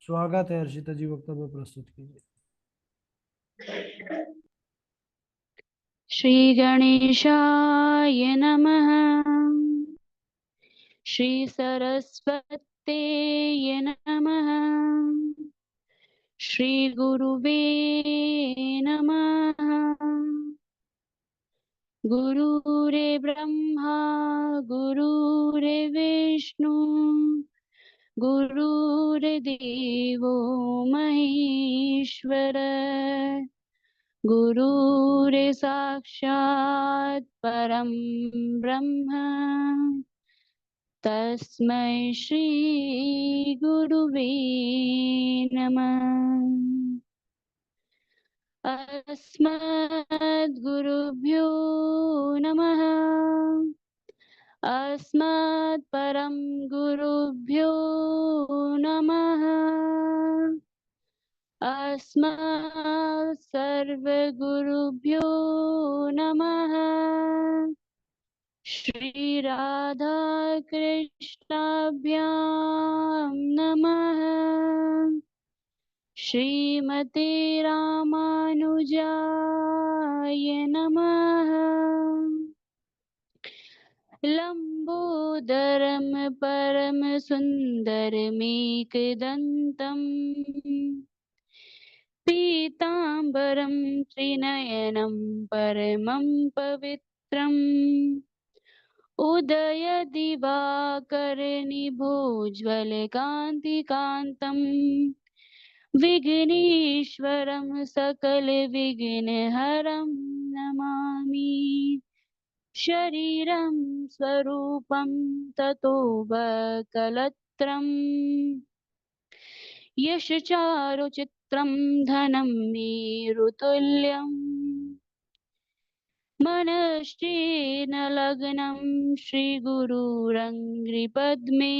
स्वागत है हर्षिता जी, वक्तव्य प्रस्तुत कीजिए। श्री गणेशाय नमः। श्री सरस्वते नमः। श्री गुरुवे नमः। गुरुरे ब्रह्मा गुरुरे विष्णु गुरुर्देवो महेश्वर। गुरुरे साक्षात् परं ब्रह्म तस्मै श्री गुरुवे नमः। अस्मद्गुरुभ्यो नमः। अस्मत् परम गुरुभ्यो नमः। अस्मत् सर्वगुरुभ्यो नमः। श्री राधा कृष्णाभ्यां नमः। श्रीमते रामानुजाय नमः। लंबोदरम परम सुंदरमेकदंतम पीतांबरम त्रिनयनं परमं पवित्रम् उदयदिवाकरनिभोज्वलकान्तिकान्तम् विघ्नेश्वरं सकलविघ्नहरं नमामि। शरीरं स्वरूपं ततो वकलत्रम् यश चारुचित्रं धनं मेरुतुल्यम् मनश्चेन लग्नं श्रीगुरुरङ्घ्रिपद्मे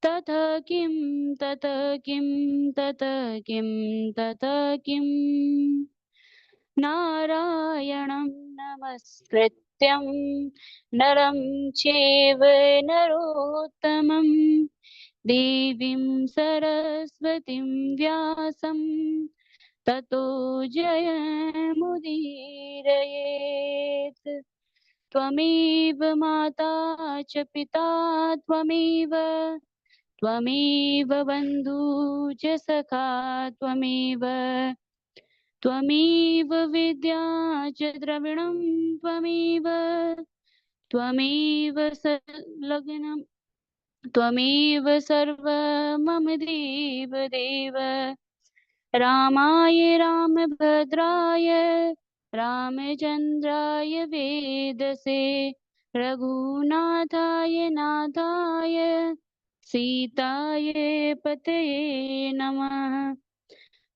ततः किं ततः किं ततः किं ततः किं नारायणं नमस्कृत्यं नरं चैव नरोत्तमं देवीं सरस्वतीं व्यासं ततो जयमुदीरयेत्। त्वमेव माता च पिता त्वमेव त्वमेव बन्धु च सखा त्वमेव त्वमेव विद्या च द्रविणं त्वमेव त्वमेव संलग्नं त्वमेव सर्वं मम देव देव। रामाय रामभद्राय रामचन्द्राय वेदसे रघुनाथाय नाथाय सीताय पतये नमः।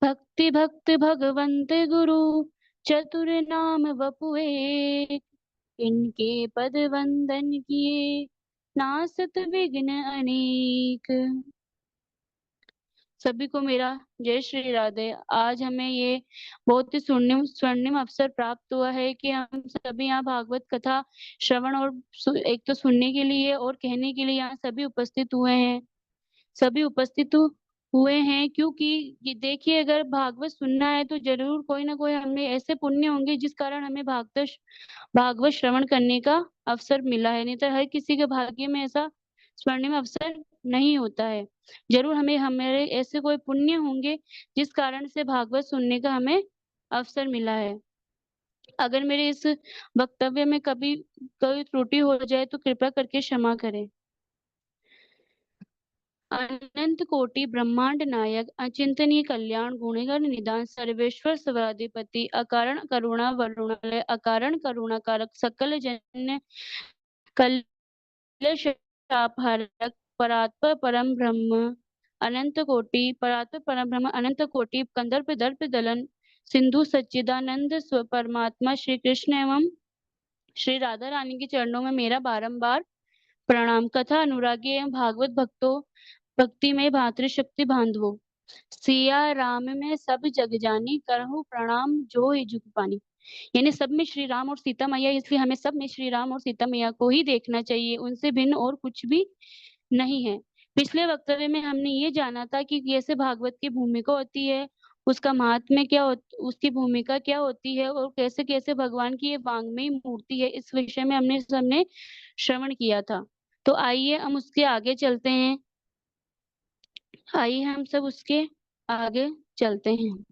भक्ति भक्त भगवंत गुरु चतुर नाम वपुए इनके पद वंदन किए नासत विघ्न अनेक। सभी को मेरा जय श्री राधे। आज हमें ये बहुत ही स्वर्णिम स्वर्णिम अवसर प्राप्त हुआ है कि हम सभी यहाँ भागवत कथा श्रवण और एक तो सुनने के लिए और कहने के लिए यहाँ सभी उपस्थित हुए हैं। सभी उपस्थित हुए हैं क्योंकि ये देखिए, अगर भागवत सुनना है तो जरूर कोई ना कोई हमें ऐसे पुण्य होंगे जिस कारण हमें भागवत श्रवण करने का अवसर मिला है। नहीं तो हर किसी के भाग्य में ऐसा स्वर्णिम अवसर नहीं होता है। जरूर हमें हमारे ऐसे कोई पुण्य होंगे जिस कारण से भागवत सुनने का हमें अवसर मिला है। अगर मेरे इस वक्तव्य में कभी कोई त्रुटि हो जाए तो कृपया करके क्षमा करें। अनंत कोटि ब्रह्मांड नायक अचिंतनीय कल्याण गुणिगर निदान सर्वेश्वर सर्वाधिपति अकारण करुणा वरुणालय अकारण करुणा कारक सकल जन कलेशापहरक परात्पर परम ब्रह्म अनंत कोटि परात्पर परम ब्रह्म अनंत कोटि कंदर्प दर्प दलन सिंधु सच्चिदानंद स्व परमात्मा श्री कृष्ण एवं श्री राधा रानी के चरणों में मेरा बारंबार प्रणाम। कथा अनुरागी एवं भागवत भक्तों, भक्ति में भातृशक्ति बांधवो, सिया राम में सब जग जानी करहु प्रणाम जो ही जुग पानी। यानी सब में श्री राम और सीता मैया, इसलिए हमें सब में श्री राम और सीता मैया को ही देखना चाहिए, उनसे भिन्न और कुछ भी नहीं है। पिछले वक्तव्य में हमने ये जाना था कि कैसे भागवत की भूमिका होती है, उसका महात्म्य क्या उसकी भूमिका क्या होती है और कैसे कैसे भगवान की ये वांग्मयी मूर्ति है, इस विषय में हमने सबने श्रवण किया था। तो आइए हम उसके आगे चलते हैं। आइए हम सब उसके आगे चलते हैं।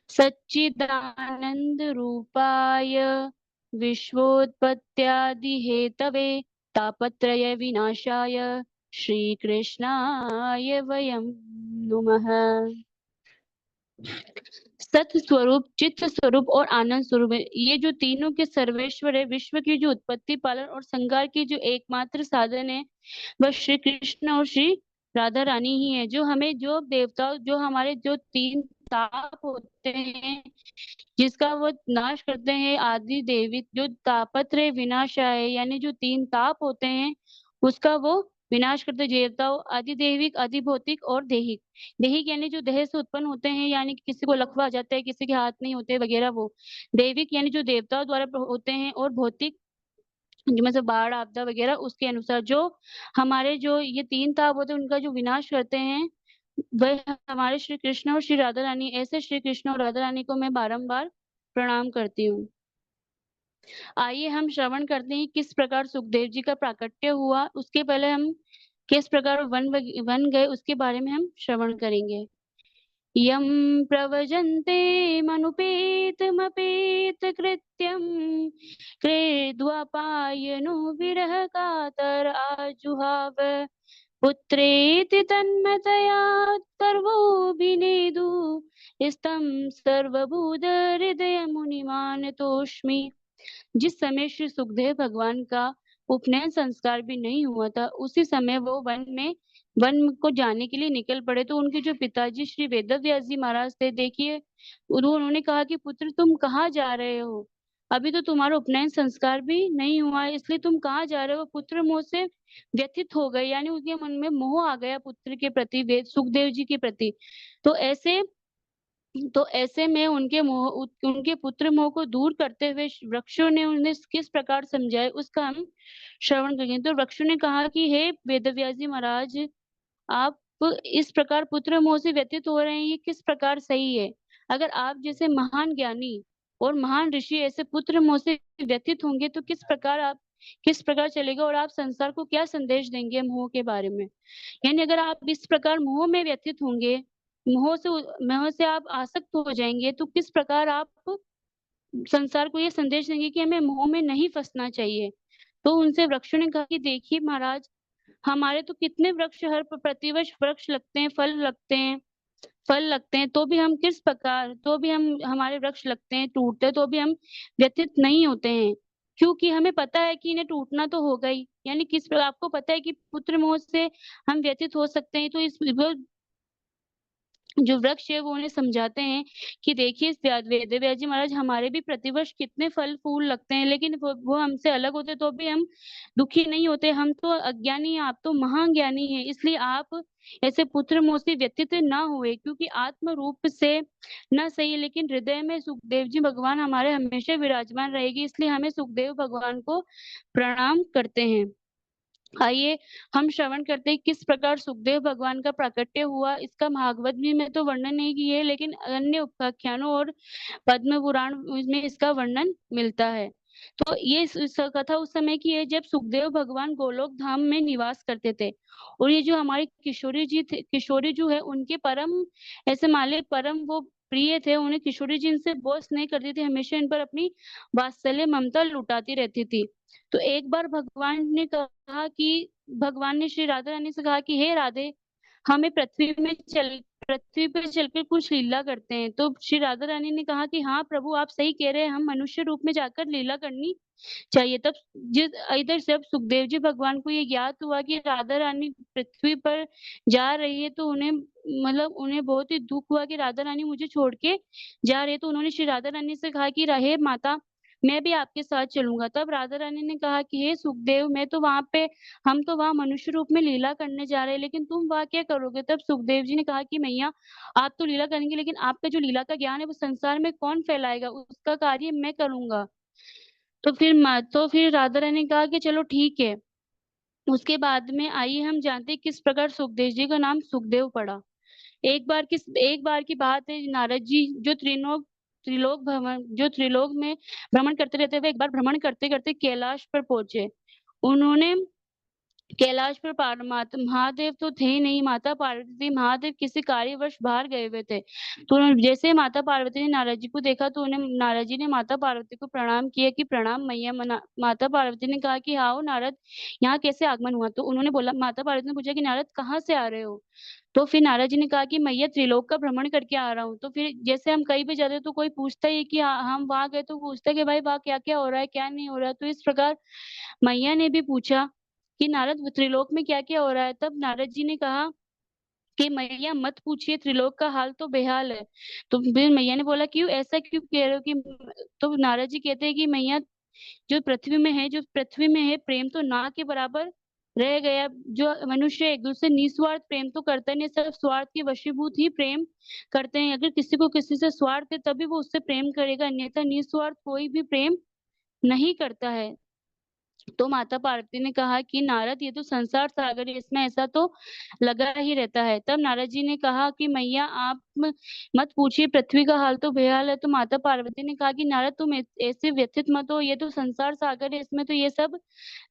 सच्चिदानंद रूपाय विश्वोत्पत्त्यादि हेतवे तापत्रय विनाशाय श्री कृष्णाय वयं नुमः। सत स्वरूप, चित्त स्वरूप और आनंद स्वरूप है। ये जो तीनों के सर्वेश्वर है, विश्व की जो उत्पत्ति, पालन और संहार की जो एकमात्र साधन है, वह श्री कृष्ण और श्री राधा रानी ही है। जो हमें, जो देवता, जो हमारे जो तीन ताप होते हैं, जिसका वो नाश करते हैं, आदि देवी जो तापत्रय विनाशाय, यानी जो तीन ताप होते हैं उसका वो विनाश करते देवताओं, आदि देविक, आदि भौतिक और देहिक। देहिक यानी जो देह से उत्पन्न होते हैं, यानी कि किसी को लकवा आ जाता है, किसी के हाथ नहीं होते वगैरह वो। देविक यानी जो देवताओं द्वारा होते हैं, और भौतिक जिनमें से बाढ़, आपदा वगैरह, उसके अनुसार जो हमारे जो ये तीन ताप होते हैं उनका जो विनाश करते हैं, वह हमारे श्री कृष्ण और श्री राधा रानी। ऐसे श्री कृष्ण और राधा रानी को मैं बारंबार प्रणाम करती हूँ। आइए हम श्रवण करते हैं किस प्रकार सुखदेव जी का प्राकट्य हुआ। उसके पहले हम किस प्रकार वन गए उसके बारे में हम श्रवण करेंगे। यम प्रवजन्ते मनुपेतमपेत कृत्यम कृद्वापायनो विरह कातर आजुहाव पुत्रेति तन्मयतया सर्वोऽभिनेदु स्तं सर्वभूत हृदय मुनिमानतोऽस्मि। जिस समय श्री सुखदेव भगवान का उपनयन संस्कार भी नहीं हुआ था, उसी समय वो वन को जाने के लिए निकल पड़े। तो उनके जो पिताजी श्री वेदव्यास जी महाराज थे, देखिए उन्होंने कहा कि पुत्र तुम कहाँ जा रहे हो, अभी तो तुम्हारा उपनयन संस्कार भी नहीं हुआ है, इसलिए तुम कहाँ जा रहे हो। पुत्र मोह से व्यथित हो गए, यानी उनके मन में मोह आ गया पुत्र के प्रति, वेद सुखदेव जी के प्रति। तो ऐसे में उनके पुत्र मोह को दूर करते हुए वृक्षों ने उन्हें किस प्रकार समझाया, उसका हम श्रवण करेंगे। तो वृक्षों ने कहा कि हे वेदव्यास जी महाराज, आप इस प्रकार पुत्र मोह से व्यतीत हो रहे हैं, ये किस प्रकार सही है। अगर आप जैसे महान ज्ञानी और महान ऋषि ऐसे पुत्र मोह से व्यतीत होंगे तो किस प्रकार चलेगा, और आप संसार को क्या संदेश देंगे मोह के बारे में। यानी अगर आप इस प्रकार मोह में व्यथित होंगे, मोह से आप आसक्त हो जाएंगे, तो किस प्रकार आप संसार को ये संदेश देंगे कि हमें मोह में नहीं फंसना चाहिए। तो उनसे वृक्षों ने कहा कि देखिए महाराज, हमारे तो कितने वृक्ष, हर प्रतिवर्ष वृक्ष लगते हैं, फल लगते हैं, तो भी हम किस प्रकार, तो भी हम, हमारे वृक्ष लगते हैं, टूटते हैं, तो भी हम व्यथित नहीं होते हैं, क्योंकि हमें पता है कि इन्हें टूटना तो होगा ही। यानी किस प्रकार आपको पता है कि पुत्र मोह से हम व्यथित हो सकते हैं। तो इस जो वृक्ष है वो उन्हें समझाते हैं कि देखिए वेदव्यास जी महाराज, हमारे भी प्रतिवर्ष कितने फल फूल लगते हैं, लेकिन वो हमसे अलग होते तो भी हम दुखी नहीं होते। हम तो अज्ञानी हैं, आप तो महान ज्ञानी हैं, इसलिए आप ऐसे पुत्र मोह से व्यतीत ना हुए, क्योंकि आत्म रूप से न सही लेकिन हृदय में सुखदेव जी भगवान हमारे हमेशा विराजमान रहेगी, इसलिए हमें सुखदेव भगवान को प्रणाम करते हैं। आइए हम श्रवण करते हैं किस प्रकार सुखदेव भगवान का प्राकट्य हुआ। इसका भागवत जी में तो वर्णन नहीं किया है, लेकिन अन्य उपाख्यानों और पद्म पुराण में इसका वर्णन मिलता है। तो ये कथा उस समय की है जब सुखदेव भगवान गोलोक धाम में निवास करते थे। और ये जो हमारे किशोरी जी थे, किशोरी जो है उनके परम, ऐसे माले परम वो प्रिय थे, उन्हें किशोरी जी इनसे बहुत स्नेह करती थी, हमेशा इन पर अपनी वात्सल्य ममता लुटाती रहती थी। तो एक बार भगवान ने श्री राधा रानी से कहा कि हे राधे, हमें पृथ्वी पर चलकर कुछ लीला करते हैं। तो श्री राधा रानी ने कहा कि हाँ प्रभु, आप सही कह रहे हैं, हम मनुष्य रूप में जाकर लीला करनी चाहिए। तब जिस इधर जब सुखदेव जी भगवान को ये ज्ञात हुआ कि राधा रानी पृथ्वी पर जा रही है, तो उन्हें बहुत ही दुख हुआ कि राधा रानी मुझे छोड़ के जा रही है। तो उन्होंने श्री राधा रानी से कहा कि रहे माता, मैं भी आपके साथ चलूंगा। तब राधा रानी ने कहा कि हे सुखदेव, हम तो वहां मनुष्य रूप में लीला करने जा रहे हैं, लेकिन तुम वहां क्या करोगे। तब सुखदेव जी ने कहा कि मैया, आप तो लीला करेंगे, लेकिन आपका जो लीला का ज्ञान है वो संसार में कौन फैलाएगा, उसका कार्य मैं करूंगा। तो फिर राधा रानी ने कहा कि चलो ठीक है, उसके बाद में आइए हम जानते हैं किस प्रकार सुखदेव जी का नाम सुखदेव पड़ा। एक बार की बात है, नारद जी जो त्रिलोक में भ्रमण करते रहते हुए एक बार भ्रमण करते करते कैलाश पर पहुंचे। उन्होंने कैलाश पर महादेव तो थे ही नहीं, माता पार्वती थी। महादेव किसी कार्यवश बाहर गए हुए थे। तो जैसे ही माता पार्वती ने नारद जी को देखा तो उन्हें नारद जी ने माता पार्वती को प्रणाम किया कि प्रणाम मैया। माता पार्वती ने कहा कि आओ नारद, यहाँ कैसे आगमन हुआ? तो उन्होंने बोला, माता पार्वती ने पूछा कि नारद कहाँ से आ रहे हो? तो फिर नारद जी ने कहा कि मैया त्रिलोक का भ्रमण करके आ रहा हूँ। तो फिर जैसे हम कहीं भी जाते हैं तो कोई पूछता ही है कि हम वहां गए, तो पूछता है कि भाई वहां क्या क्या हो रहा है, क्या नहीं हो रहा है। तो इस प्रकार मैया ने भी पूछा कि नारद त्रिलोक में क्या क्या हो रहा है। तब नारद जी ने कहा कि मैया मत पूछिए, त्रिलोक का हाल तो बेहाल है। तो फिर मैया ने बोला, क्यों ऐसा क्यों कह रहे हो कि? तो नारद जी कहते हैं कि मैया, जो पृथ्वी में है प्रेम तो ना के बराबर रह गया। जो मनुष्य एक दूसरे निस्वार्थ प्रेम तो करता नहीं, सब स्वार्थ के वशीभूत ही प्रेम करते हैं। अगर किसी को किसी से स्वार्थ है तभी वो उससे प्रेम करेगा, अन्यथा निस्वार्थ कोई भी प्रेम नहीं करता है। तो माता पार्वती ने कहा कि नारद, ये तो संसार सागर है, इसमें ऐसा तो लगा ही रहता है। तब नारद जी ने कहा कि मैया आप मत पूछिए, पृथ्वी का हाल तो बेहाल है। तो माता पार्वती ने कहा कि नारद तुम ऐसे व्यथित मत हो, ये तो संसार सागर है, इसमें तो ये सब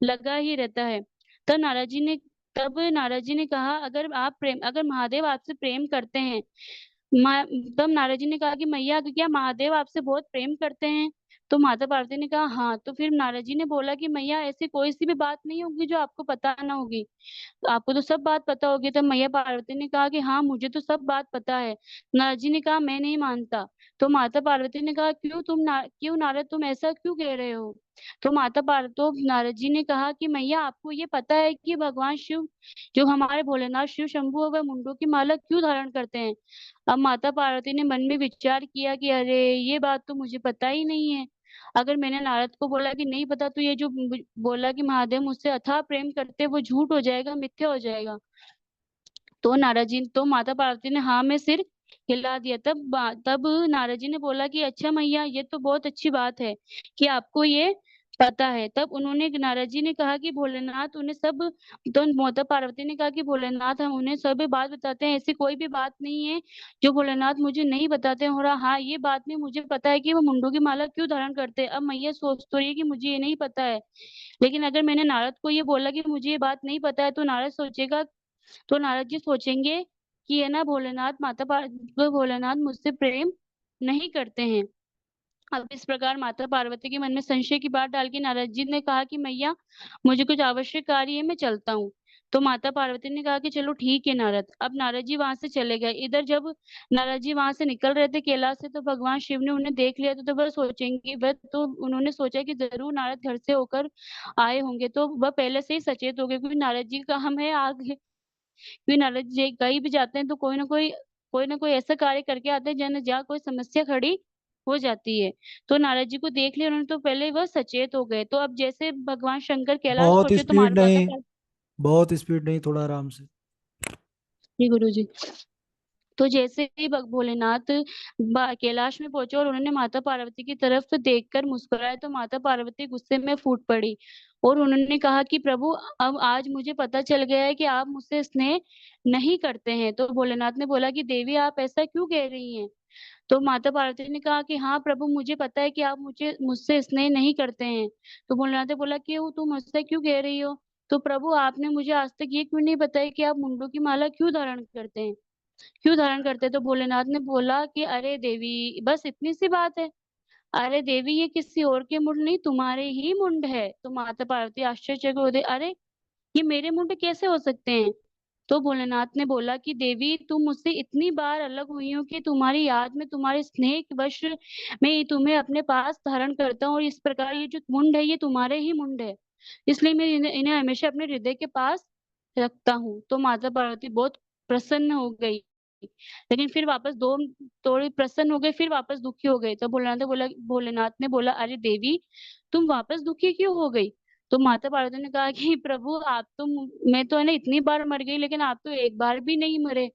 लगा ही रहता है। तब नारद जी ने तब नारद जी ने कहा, अगर महादेव आपसे प्रेम करते हैं, मा- तब नारद जी ने कहा कि मैया क्या महादेव आपसे बहुत प्रेम करते हैं? तो माता पार्वती ने कहा हाँ। तो फिर नारद जी ने बोला कि मैया ऐसी कोई सी भी बात नहीं होगी जो आपको पता ना होगी, तो आपको तो सब बात पता होगी। तब मैया पार्वती ने कहा कि हाँ मुझे तो सब बात पता है। नारद जी ने कहा मैं नहीं मानता। तो माता पार्वती ने कहा क्यों नारद तुम ऐसा क्यों कह रहे हो? तो नारद जी ने कहा कि मैया आपको ये पता है कि भगवान शिव, जो हमारे भोलेनाथ शिव शंभु है, वह मुंडों की माला क्यों धारण करते हैं? अब माता पार्वती ने मन में विचार किया कि अरे ये बात तो मुझे पता ही नहीं है। अगर मैंने नारद को बोला कि नहीं पता, तो ये जो बोला कि महादेव मुझसे अथाह प्रेम करते हैं, वो झूठ हो जाएगा, मिथ्या हो जाएगा। तो माता पार्वती ने हाँ में सिर हिला दिया। तब नारद जी ने बोला कि अच्छा मैया, ये तो बहुत अच्छी बात है कि आपको ये पता है। तब उन्होंने नारद जी ने कहा कि भोलेनाथ उन्हें सब तो माता पार्वती ने कहा कि भोलेनाथ हम उन्हें सब बात बताते हैं, ऐसी कोई भी बात नहीं है जो भोलेनाथ मुझे नहीं बताते हैं। और हाँ, ये बात भी मुझे पता है कि वो मुंडों की माला क्यों धारण करते हैं। अब मैया सोच तो रही है कि मुझे ये नहीं पता है, लेकिन अगर मैंने नारद को ये बोला कि मुझे ये बात नहीं पता है, तो नारद जी सोचेंगे कि ये ना भोलेनाथ मुझसे प्रेम नहीं करते हैं। अब इस प्रकार माता पार्वती के मन में संशय की बात डाल के नारद जी ने कहा कि मैया मुझे कुछ आवश्यक कार्य है, मैं चलता हूँ। तो माता पार्वती ने कहा कि चलो ठीक है नारद। अब नारद जी वहां से चले गए। इधर जब नारद जी वहां से निकल रहे थे कैलाश से, तो भगवान शिव ने उन्हें देख लिया। तो वह तो उन्होंने सोचा कि जरूर नारद घर से होकर आए होंगे, तो वह पहले से ही सचेत हो गए, क्योंकि नारद जी का हम है आगे। क्योंकि नारद जी कहीं भी जाते हैं तो कोई ना कोई ऐसा कार्य करके आते हैं जहाँ कोई समस्या खड़ी हो जाती है। तो नारद जी को देख लिया उन्होंने, तो पहले वह सचेत हो गए। तो अब जैसे भगवान शंकर कैलाश बहुत पहुंचे तो स्पीड माता नहीं, बहुत स्पीड नहीं, थोड़ा आराम से। जी गुरु जी। तो जैसे ही भोलेनाथ कैलाश में पहुंचे और उन्होंने माता पार्वती की तरफ देखकर मुस्कुराए, तो माता पार्वती गुस्से में फूट पड़ी और उन्होंने कहा कि प्रभु, अब आज मुझे पता चल गया है कि आप मुझसे स्नेह नहीं करते हैं। तो भोलेनाथ ने बोला कि देवी आप ऐसा क्यों कह रही हैं? तो माता पार्वती ने कहा कि हाँ प्रभु, मुझे पता है कि आप मुझसे स्नेह नहीं करते हैं। तो भोलेनाथ ने बोला कि वो तुम मुझसे क्यों कह रही हो? तो प्रभु, आपने मुझे आज तक ये क्यों नहीं बताया कि आप मुंडों की माला क्यों धारण करते हैं? तो भोलेनाथ ने बोला कि अरे देवी, बस इतनी सी बात है। अरे देवी, ये किसी और के मुंड नहीं, तुम्हारे ही मुंड है। तो माता पार्वती आश्चर्य हो गई, अरे ये मेरे मुंड कैसे हो सकते हैं? तो भोलेनाथ ने बोला कि देवी, तुम मुझसे इतनी बार अलग हुई हो कि तुम्हारी याद में, तुम्हारे स्नेह के वश मैं तुम्हें अपने पास धारण करता हूँ, और इस प्रकार ये जो मुंड है ये तुम्हारे ही मुंड है, इसलिए मैं इन्हें हमेशा अपने हृदय के पास रखता हूँ। तो माता पार्वती बहुत प्रसन्न हो गई, लेकिन फिर वापस दो थोड़ी प्रसन्न हो गए, फिर वापस दुखी हो गए। तो भोलेनाथ ने बोला, अरे देवी, तुम वापस दुखी क्यों हो गई? तो माता पार्वती ने कहा कि प्रभु, मैं तो है ना इतनी बार मर गई, लेकिन आप तो एक बार भी नहीं मरे।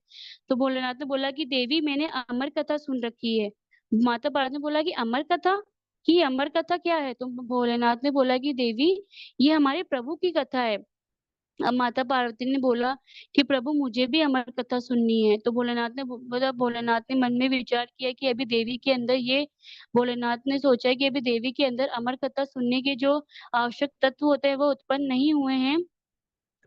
तो भोलेनाथ ने बोला कि देवी, मैंने अमर कथा सुन रखी है। माता पार्वती ने बोला कि अमर कथा, कि अमर कथा क्या है? तो भोलेनाथ ने बोला कि देवी, ये हमारे प्रभु की कथा है। अब माता पार्वती ने बोला कि प्रभु मुझे भी अमर कथा सुननी है। तो भोलेनाथ ने मन में विचार किया कि अभी देवी के अंदर ये भोलेनाथ ने सोचा कि अभी देवी के अंदर अमर कथा सुनने के जो आवश्यक तत्व होते हैं वो उत्पन्न नहीं हुए हैं।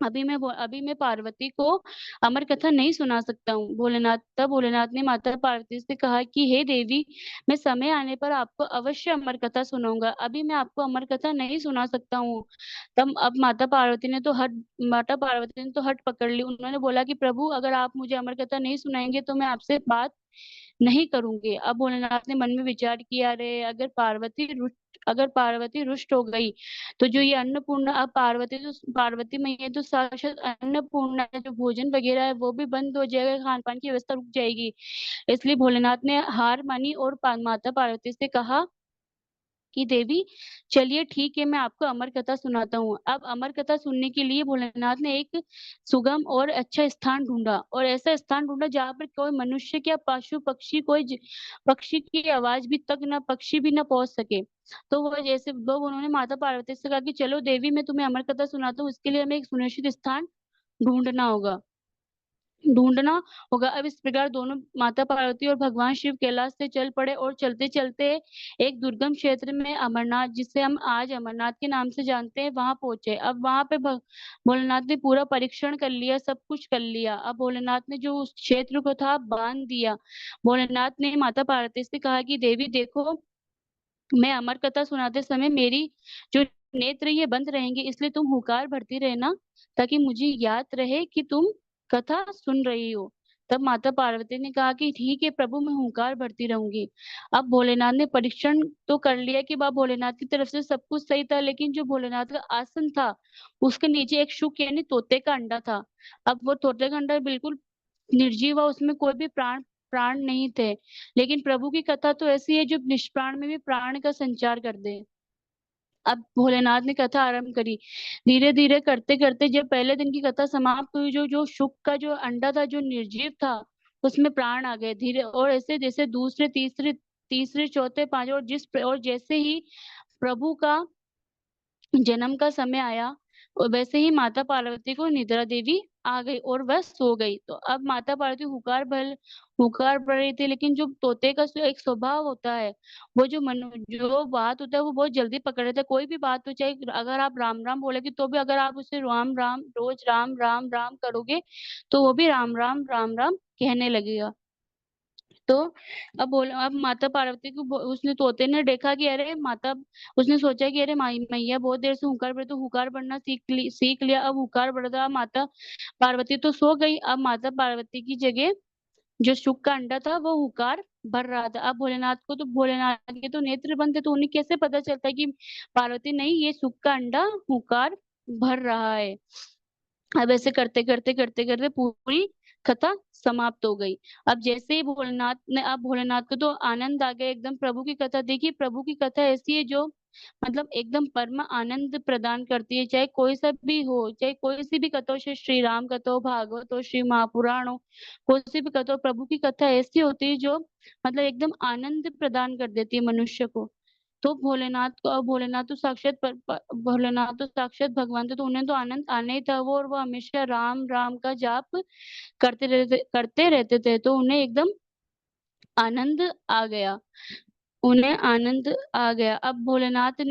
अभी मैं पार्वती को अमर कथा नहीं सुना सकता हूँ। भोलेनाथ ने माता पार्वती से कहा कि हे देवी, मैं समय आने पर आपको अवश्य अमर कथा सुनाऊंगा, अभी मैं आपको अमर कथा नहीं सुना सकता हूँ। तब अब माता पार्वती ने तो हट पकड़ ली। उन्होंने बोला कि प्रभु, अगर आप मुझे अमर कथा नहीं सुनाएंगे तो मैं आपसे बात नहीं करूंगी। अब भोलेनाथ ने मन में विचार किया, अरे अगर पार्वती रुष्ट हो गई तो जो ये अन्नपूर्णा, अब पार्वती मैया तो साक्षात अन्नपूर्णा है, जो भोजन वगैरह है वो भी बंद हो जाएगा, खान पान की व्यवस्था रुक जाएगी। इसलिए भोलेनाथ ने हार मानी और माता पार्वती से कहा कि देवी, चलिए ठीक है, मैं आपको अमर कथा सुनाता हूँ। अब अमर कथा सुनने के लिए भोलेनाथ ने एक सुगम और अच्छा स्थान ढूंढा, और ऐसा स्थान ढूंढा जहाँ पर कोई मनुष्य क्या पशु पक्षी पक्षी की आवाज भी तक ना, पक्षी भी ना पहुंच सके। तो उन्होंने माता पार्वती से कहा कि चलो देवी, मैं तुम्हें अमर कथा सुनाता हूँ, इसके लिए हमें एक सुनिश्चित स्थान ढूंढना होगा। अब इस प्रकार दोनों, माता पार्वती और भगवान शिव, कैलाश से चल पड़े और चलते चलते एक दुर्गम क्षेत्र में, अमरनाथ, जिसे हम आज अमरनाथ के नाम से जानते हैं, वहां पहुंचे। अब वहां पे भोलेनाथ ने पूरा परीक्षण कर लिया, सब कुछ कर लिया। अब भोलेनाथ ने जो उस क्षेत्र को था बांध दिया। भोलेनाथ ने माता पार्वती से कहा कि देवी देखो, मैं अमर कथा सुनाते समय मेरी जो नेत्र ये बंद रहेंगे, इसलिए तुम हुकार भरती रहना, ताकि मुझे याद रहे कि तुम कथा सुन रही हो। तब माता पार्वती ने कहा कि ठीक है प्रभु, मैं हुंकार भरती रहूंगी। अब भोलेनाथ ने परीक्षण तो कर लिया कि बाबा भोलेनाथ की तरफ से सब कुछ सही था, लेकिन जो भोलेनाथ का आसन था उसके नीचे एक शुक यानी तोते का अंडा था। अब वो तोते का अंडा बिल्कुल निर्जीव हुआ, उसमें कोई भी प्राण प्राण नहीं थे। लेकिन प्रभु की कथा तो ऐसी है जो निष्प्राण में भी प्राण का संचार कर दे। अब भोलेनाथ ने कथा आरंभ करी। धीरे धीरे करते करते जब पहले दिन की कथा समाप्त हुई, जो जो शुक का जो अंडा था, जो निर्जीव था, उसमें प्राण आ गए धीरे, और ऐसे जैसे दूसरे तीसरे तीसरे चौथे पांचवे, और जैसे ही प्रभु का जन्म का समय आया, और वैसे ही माता पार्वती को निद्रा देवी आ गई और वह सो गई। तो अब माता पार्वती हुकार भर रही थी, लेकिन जो तोते का जो एक स्वभाव होता है, वो जो बात होता है वो बहुत जल्दी पकड़ लेता है। कोई भी बात हो, चाहे अगर आप राम राम बोलेगी तो भी, अगर आप उसे राम राम रोज राम राम राम करोगे तो वो भी राम राम राम राम कहने लगेगा। तो अब माता पार्वती को उसने तोते ने देखा कि अरे माता, उसने सोचा कि अरे मैया बहुत देर से हुकार भर, तो हुकार भरना सीख लिया। अब हुकार भरता माता पार्वती तो सो गई। अब माता पार्वती की जगह जो शुक का अंडा था वो हुकार भर रहा था। अब भोलेनाथ के तो नेत्र बंद थे, तो उन्हें कैसे पता चलता कि पार्वती नहीं, ये शुक का अंडा हुकार भर रहा है। अब ऐसे करते करते करते करते पूरी कथा समाप्त हो गई। अब भोलेनाथ को तो आनंद आ गया एकदम। प्रभु की कथा देखिए, प्रभु की कथा ऐसी है जो मतलब एकदम परम आनंद प्रदान करती है। चाहे कोई सा भी हो, चाहे कोई सी भी कथा हो, चाहे श्री राम कथा हो, भागवत हो, श्री महापुराण हो, कोई सी भी कथा हो, प्रभु की कथा ऐसी होती है जो मतलब एकदम आनंद प्रदान कर देती है मनुष्य को। तो भोलेनाथ तो साक्षात भगवान थे, तो उन्हें तो आनंद आने ही था। वो हमेशा राम राम का जाप करते रहते थे, तो आनंद आ गया उन्हें आनंद आ गया। अब भोलेनाथ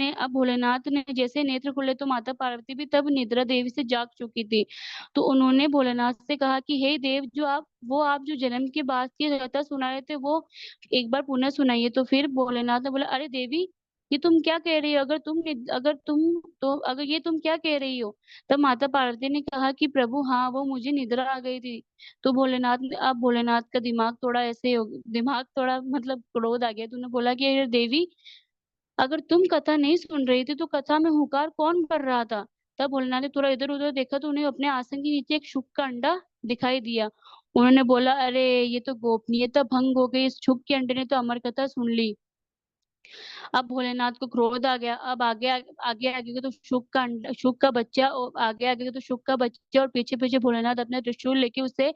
ने जैसे नेत्र खुले, तो माता पार्वती भी तब निद्रा देवी से जाग चुकी थी। तो उन्होंने भोलेनाथ से कहा कि हे देव, आप जो जन्म के बाद की कथा सुना रहे थे वो एक बार पुनः सुनाइए। तो फिर भोलेनाथ ने बोला, अरे देवी, ये तुम क्या कह रही हो? अगर ये तुम क्या कह रही हो? तब माता पार्वती ने कहा कि प्रभु, हाँ, वो मुझे निद्रा आ गई थी। तो भोलेनाथ का दिमाग थोड़ा ऐसे हो दिमाग थोड़ा मतलब क्रोध आ गया। तूने बोला कि अरे देवी, अगर तुम कथा नहीं सुन रही थी तो कथा में हुकार कौन कर रहा था? तब भोलेनाथ ने थोड़ा इधर उधर देखा, तो उन्हें अपने आसन के नीचे एक शुक का अंडा दिखाई दिया। उन्होंने बोला, अरे ये तो गोपनीयता भंग हो गई, इस शुक के अंडे ने तो अमर कथा सुन ली। अब भोलेनाथ को क्रोध आ गया। अब आगे आगे के तो शुक का बच्चा, और आगे आगे के तो शुक का बच्चा, और पीछे पीछे भोलेनाथ अपने त्रिशूल लेके उसे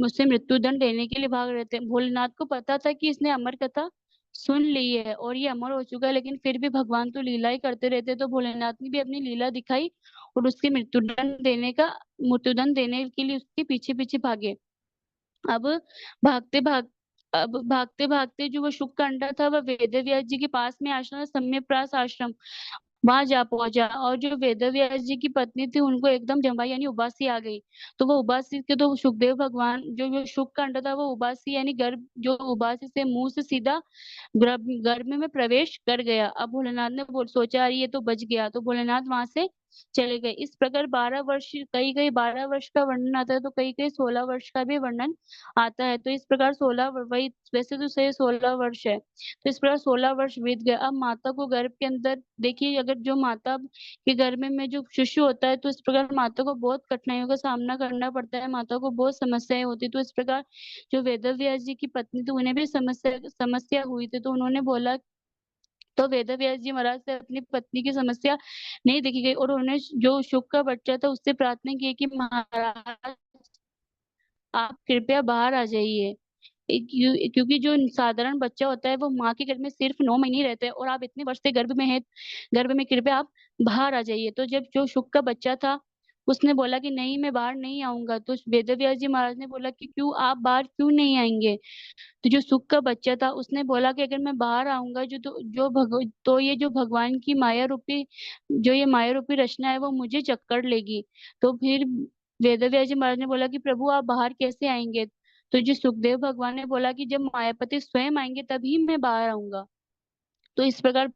मुझसे मृत्यु दंड लेने के लिए भाग रहे थे। भोलेनाथ को पता था कि इसने अमर कथा सुन ली है और ये अमर हो चुका है, लेकिन फिर भी भगवान तो लीला ही करते रहते, तो भोलेनाथ ने भी अपनी लीला दिखाई और उसके मृत्युदंड देने के लिए उसके पीछे पीछे भागे। अब भागते भाग अब भागते भागते जो वो शुक कांडा था, वह वेद व्यास जी के पास में आश्रम, सम्यप्रास आश्रम, वहां जा पहुंचा। और जो वेद व्यास जी की पत्नी थी, उनको एकदम जम्भा यानी उबासी आ गई। तो वो उबासी के तो सुखदेव भगवान, जो शुक कांड था, वो उबासी यानी गर्भ, जो उबासी से मुंह से सीधा गर्भ में प्रवेश कर गया। अब भोलेनाथ ने सोचा, अरे ये तो बच गया, तो भोलेनाथ वहां से चले गए। इस प्रकार 12 वर्ष, कई कई 12 वर्ष का वर्णन आता है, तो कई कई 16 वर्ष का भी वर्णन आता है। तो इस प्रकार 16, वही वैसे तो सही 16 वर्ष है। तो इस प्रकार 16 वर्ष बीत गए। अब माता को गर्भ के अंदर देखिए, अगर जो माता के गर्भ में जो शिशु होता है, तो इस प्रकार माता को बहुत कठिनाइयों का सामना करना पड़ता है, माता को बहुत समस्याएं होती है। तो इस प्रकार जो वेद व्यास जी की पत्नी थी, उन्हें भी समस्या समस्या हुई थी। तो उन्होंने बोला, तो वेद व्यास जी महाराज से अपनी पत्नी की समस्या नहीं देखी गई, और उन्होंने जो शुक का बच्चा था उससे प्रार्थना की कि महाराज, आप कृपया बाहर आ जाइए। क्योंकि जो साधारण बच्चा होता है, वो माँ के गर्भ में सिर्फ 9 महीने रहता है, और आप इतने वर्ष से गर्भ में है, गर्भ में, कृपया आप बाहर आ जाइए। तो जब जो शुक का बच्चा था, उसने बोला कि नहीं, मैं बाहर नहीं आऊंगा। तो वेद व्यास जी महाराज ने बोला कि क्यों, आप बाहर क्यों नहीं आएंगे? तो जो सुख का बच्चा था, उसने बोला कि अगर मैं बाहर आऊंगा, तो ये जो भगवान की माया रूपी, जो ये माया रूपी रचना है, वो मुझे जकड़ लेगी। तो फिर वेद व्यास जी महाराज ने बोला कि प्रभु, आप बाहर कैसे आएंगे? तो जो सुखदेव भगवान ने बोला कि जब मायापति स्वयं आएंगे तभी मैं बाहर आऊंगा। तो इस प्रकार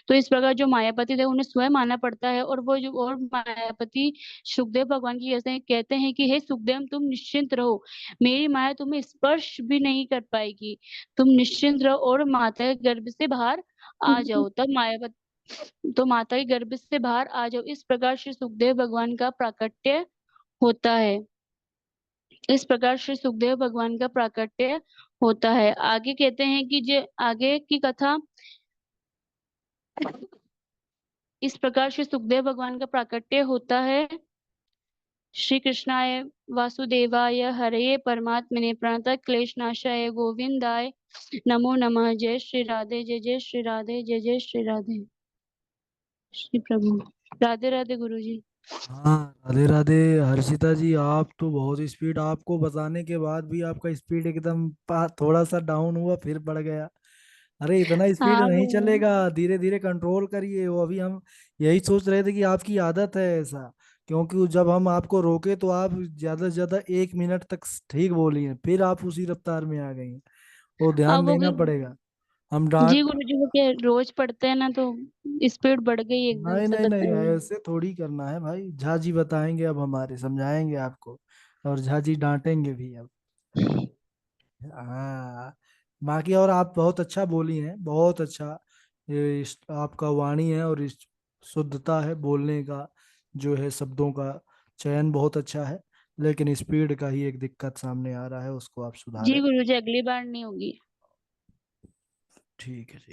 तो इस प्रकार जो मायापति थे, उन्हें स्वयं आना पड़ता है। और वो जो और मायापति सुखदेव भगवान की जैसे कहते हैं कि हे सुखदेव, तुम निश्चिंत रहो, मेरी माया तुम्हें स्पर्श भी नहीं कर पाएगी, तुम निश्चिंत रहो और माता के गर्भ से बाहर आ जाओ। तब मायापति, तो माता के गर्भ से बाहर आ जाओ। इस प्रकार श्री सुखदेव भगवान का प्राकट्य होता है। इस प्रकार श्री सुखदेव भगवान का प्राकट्य होता है। आगे कहते हैं कि जो आगे की कथा, इस प्रकार श्री सुखदेव भगवान का प्राकट्य होता है। श्री कृष्णाय वासुदेवाय हरये परमात्मने प्रणत क्लेशनाशाय गोविंदाय नमो नमः। जय श्री राधे, जय जय श्री राधे, जय जय श्री राधे। श्री प्रभु, राधे राधे गुरु जी। हाँ, राधे राधे। हर्षिता जी, आप तो बहुत स्पीड, आपको बताने के बाद भी आपका स्पीड एकदम थोड़ा सा डाउन हुआ फिर बढ़ गया। अरे इतना स्पीड हाँ नहीं वो, चलेगा, धीरे धीरे कंट्रोल करिए। वो अभी हम यही सोच रहे थे कि आपकी आदत है ऐसा, क्योंकि जब हम आपको रोके तो आप ज्यादा से ज्यादा 1 मिनट तक ठीक बोली हैं, फिर आप उसी रफ्तार में आ गई हैं। वो ध्यान अब वो देना पड़ेगा। हम जी डांट, गुरु जी, वो क्या रोज पढ़ते हैं ना, तो स्पीड बढ़ गई एकदम नहीं से, नहीं पता नहीं, नहीं। ऐसे थोड़ी करना है भाई। झा जी बताएंगे अब, हमारे समझाएंगे आपको, और झा जी डांटेंगे भी अब। हाँ, बाकी और आप बहुत अच्छा बोली हैं, बहुत अच्छा। आपका वाणी है, और इस शुद्धता है बोलने का, जो है शब्दों का चयन बहुत अच्छा है। लेकिन स्पीड का ही एक दिक्कत सामने आ रहा है, उसको आप जी सुधारें। गुरु जी, अगली बार नहीं होगी। ठीक है, ठीक।